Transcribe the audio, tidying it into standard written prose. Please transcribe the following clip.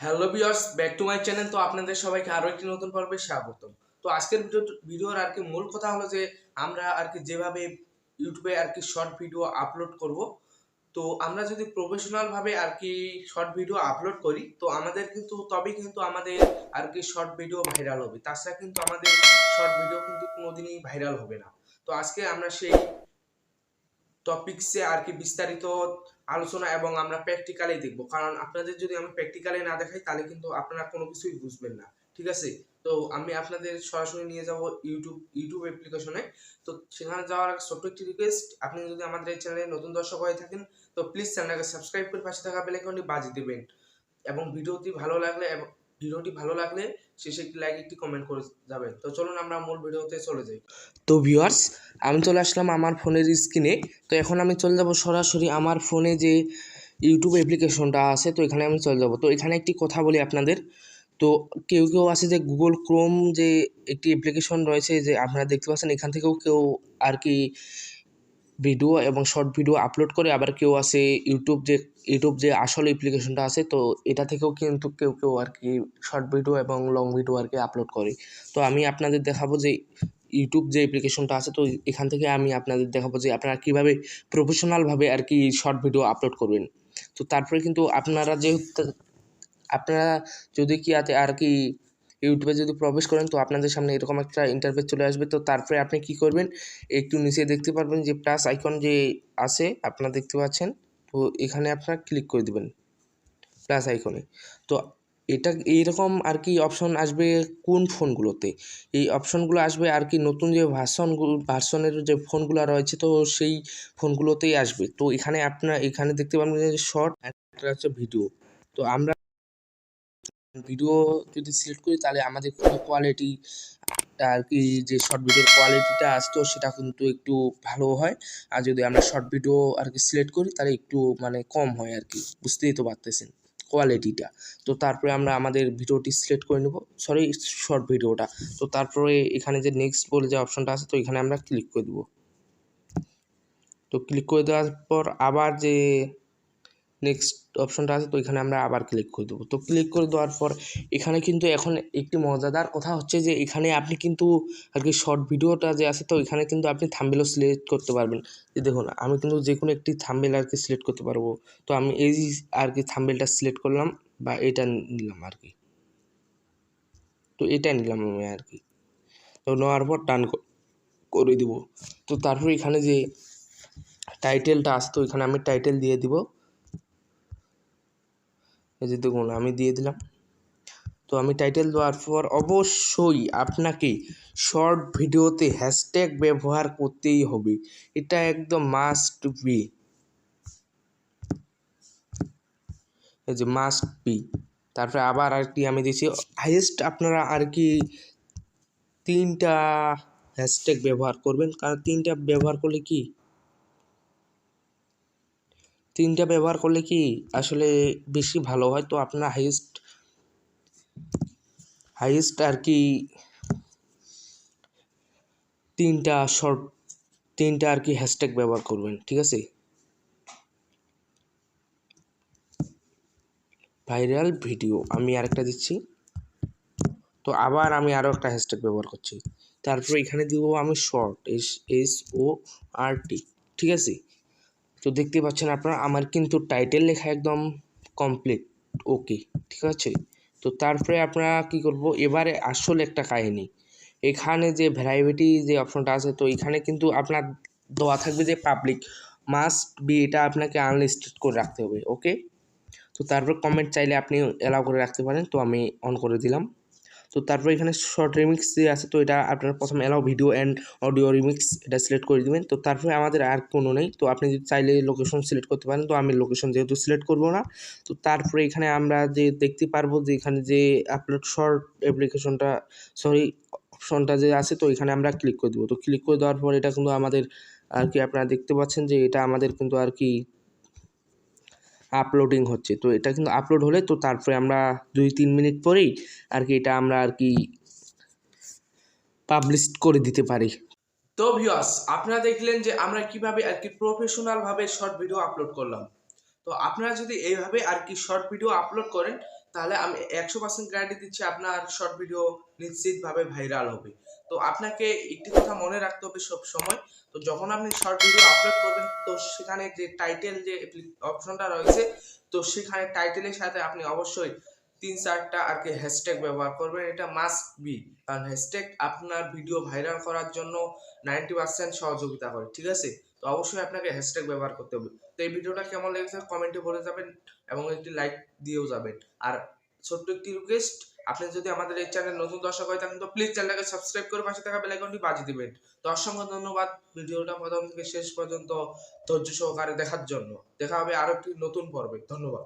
Hello viewers, back to my channel. তো আপনাদের সবাইকে আরো একটি নতুন পর্বে স্বাগতম। তো আজকের ভিডিওর মূল কথা হলো যে আমরা যেভাবে ইউটিউবে শর্ট ভিডিও আপলোড করব। তো আমরা যদি প্রফেশনাল ভাবে শর্ট ভিডিও আপলোড করি, তো আমাদের তবেই আমাদের শর্ট ভিডিও ভাইরাল হবে। তাছাড়া আমাদের শর্ট ভিডিও কোনোদিনই ভাইরাল হবে না। তো আজকে আমরা সেই টপিকসে বিস্তারিত আলোচনা এবং আমরা প্র্যাকটিক্যালি দেখব, কারণ আপনাদের যদি আমি প্র্যাকটিক্যালি না দেখাই তাহলে আপনারা কোনো কিছুই বুঝবেন না। ঠিক আছে? তো আমি আপনাদের সরাসরি নিয়ে যাব ইউটিউব অ্যাপ্লিকেশনে। তো সেখানে যাওয়ার আগে ছোট্ট একটি রিকোয়েস্ট, আপনি যদি আমাদের এই চ্যানেলে নতুন দর্শক হয়ে থাকেন তো প্লিজ চ্যানেলটাকে সাবস্ক্রাইব করে পাশে থাকা বেল আইকনটি বাজিয়ে দেবেন এবং ভিডিওটি ভালো লাগলে শেষে একটি লাইক, একটি কমেন্ট করে যাবেন। তো চলুন আমরা মূল ভিডিওতে চলে যাই। তো ভিউয়ার্স, আমি চলে আসলাম আমার ফোনের স্ক্রিনে। তো এখন আমি চলে যাব সরাসরি আমার ফোনে যে ইউটিউব অ্যাপ্লিকেশনটা আছে, তো এখানে আমি চলে যাব। তো এখানে একটি কথা বলি আপনাদের। তো কেউ আছে যে গুগল ক্রোম যে একটি অ্যাপ্লিকেশন রয়েছে, যে আপনারা দেখতে পাচ্ছেন, এখান থেকেও কেউ ভিডিও এবং শর্ট ভিডিও আপলোড করে। আবার কেউ আছে ইউটিউব যে আসল অ্যাপ্লিকেশনটা আছে, তো এটা থেকেও কেউ শর্ট ভিডিও এবং লং ভিডিও আপলোড করে। তো আমি আপনাদের দেখাবো যে ইউটিউব যে অ্যাপ্লিকেশনটা আছে, তো এখান থেকে আমি আপনাদের দেখাবো যে আপনারা কীভাবে প্রফেশনালভাবে শর্ট ভিডিও আপলোড করবেন। তো তারপরে আপনারা যদি ইউটিউবে যদি প্রবেশ করেন, তো আপনাদের সামনে এরকম একটা ইন্টারফেস চলে আসবে। তো তারপরে আপনি কি করবেন, একটু নিচে দেখতে পারবেন যে প্লাস আইকন যে আছে, আপনারা দেখতে পাচ্ছেন। তো এখানে আপনারা ক্লিক করে দেবেন প্লাস আইকনে। তো এটা এইরকম অপশন আসবে কোন ফোনগুলোতে, এই অপশনগুলো আসবে নতুন যে ভার্সনের যে ফোনগুলো রয়েছে, তো সেই ফোনগুলোতেই আসবে। তো এখানে দেখতে পাবেন যে শর্ট, একটা হচ্ছে ভিডিও। তো আমরা ভিডিও যদি সিলেক্ট করি তাহলে আমাদের কোয়ালিটি যে শর্ট ভিডিওর কোয়ালিটিটা আসতো সেটা একটু ভালো হয়। আর যদি আমরা শর্ট ভিডিও সিলেক্ট করি তাহলে একটু কম হয়, বুঝতেই তো পারতেছেন কোয়ালিটিটা। তো তারপরে আমরা আমাদের ভিডিওটি সিলেক্ট করে নেব, শর্ট ভিডিওটা। তো তারপরে এখানে যে নেক্সট বলে যে অপশনটা আছে, তো এখানে আমরা ক্লিক করে দেবো। তো ক্লিক করে দেওয়ার পর আবার যে নেক্সট অপশনটা আছে, তো এখানে আমরা আবার ক্লিক করে দেবো। তো ক্লিক করে দেওয়ার পর এখানে এখন একটি মজাদার কথা হচ্ছে যে এখানে আপনি শর্ট ভিডিওটা যে আছে, তো এখানে আপনি থাম্বনেলও সিলেক্ট করতে পারবেন। যে দেখুন, আমি যে কোনো একটি থাম্বনেল সিলেক্ট করতে পারবো। তো আমি এই থাম্বনেলটা সিলেক্ট করলাম, বা এটা নিলাম তো এটা নিলাম আমি তো নেওয়ার পর টান করে দিব। তো তারপর এখানে যে টাইটেলটা আসতো, এখানে আমি টাইটেল দিয়ে দিব। এই যে দেখুন, আমি দিয়ে দিলাম। তো আমি টাইটেল দেওয়ার পর অবশ্যই আপনাকে শর্ট ভিডিওতে হ্যাশট্যাগ ব্যবহার করতেই হবে, এটা একদম মাস্ট বি। এই যে মাস্ট বি। তারপরে আবার আমি দিয়েছি হাইয়েস্ট, আপনারা 3টা হ্যাশট্যাগ ব্যবহার করবেন, কারণ 3টা ব্যবহার করলে কি আসলে বেশি ভালো হয়। তো আপনারা হাইয়েস্ট 3টা হ্যাশট্যাগ ব্যবহার করবেন, ঠিক আছে? ভাইরাল ভিডিও আমি আরেকটা দিচ্ছি। তো আবার আমি আরও একটা হ্যাশট্যাগ ব্যবহার করছি। তারপরে এখানে দিব আমি শর্ট, SORT, ঠিক আছে? তো দেখতে পাচ্ছেন আপনারা, আমার টাইটেল লেখা একদম কমপ্লিট, ওকে, ঠিক আছে? তো তারপরে আপনারা কি করব, এবারে আসল একটা কাহিনী। এখানে যে ভ্যারাইটি যে অপশনটা আছে, তো এখানে আপনার দেওয়া থাকবে যে পাবলিক মাস্ট বি, এটা আপনাকে আনলিস্টেড করে রাখতে হবে, ওকে? তো তারপর কমেন্ট চাইলে আপনি অ্যালাউ করে রাখতে পারেন, তো আমি অন করে দিলাম। তো তারপর এখানে শর্ট রিমিক্স যে আছে, তো এটা আপনারা প্রথমে allow video and audio remix, এটা সিলেক্ট করে দেবেন। তো তারপরে আমাদের আর কোনো নেই। তো আপনি যদি চাইলে লোকেশন সিলেক্ট করতে পারেন, তো আমি লোকেশন যেহেতু সিলেক্ট করবো না। তো তারপরে এখানে আমরা যে দেখতে পারবো যে এখানে যে আপলোড শর্ট অপশনটা যে আছে, তো এখানে আমরা ক্লিক করে দেবো। তো ক্লিক করে দেওয়ার পর এটা আমাদের আপনারা দেখতে পাচ্ছেন যে এটা আমাদের আপলোডিং হচ্ছে। তো এটা আপলোড হলে, তো তারপরে আমরা 2-3 মিনিট পরেই এটা আমরা পাবলিশ করে দিতে পারি। তো ভিউয়ার্স, আপনারা দেখলেন যে আমরা কিভাবে প্রফেশনাল ভাবে শর্ট ভিডিও আপলোড করলাম। তো আপনারা যদি এইভাবে শর্ট ভিডিও আপলোড করেন, তাহলে আমি 100% গ্যারান্টি দিচ্ছি আপনার শর্ট ভিডিও নিশ্চিতভাবে ভাইরাল হবে। তো আপনাকে একটি কথা মনে রাখতে হবে সব সময়, তো যখন আপনি শর্ট ভিডিও আপলোড করবেন তো সেখানে যে টাইটেল যে অপশনটা রয়েছে, তো সেখানে টাইটেলের সাথে আপনি অবশ্যই 3-4টা আর কি হ্যাশট্যাগ ব্যবহার করবেন, এটা মাস্ট বি। কারণ হ্যাশট্যাগ আপনার ভিডিও ভাইরাল করার জন্য 90% সহযোগিতা করে, ঠিক আছে? তো অবশ্যই আপনাকে হ্যাশট্যাগ ব্যবহার করতে হবে। তো এই ভিডিওটা কেমন লেগেছে কমেন্টে বলে যাবেন এবং একটি লাইক দিয়েও যাবেন। আর ছোট্ট একটি রিকোয়েস্ট, আপনি যদি আমাদের এই চ্যানেল নতুন দর্শক হয়ে থাকেন তো প্লিজ চ্যানেলটাকে সাবস্ক্রাইব করে পাশে থাকা বেল আইকনটি বাজিয়ে দিবেন। তো অসংখ্য ধন্যবাদ ভিডিওটা প্রথম থেকে শেষ পর্যন্ত ধৈর্য সহকারে দেখার জন্য। দেখা হবে আরো একটি নতুন পর্বে। ধন্যবাদ।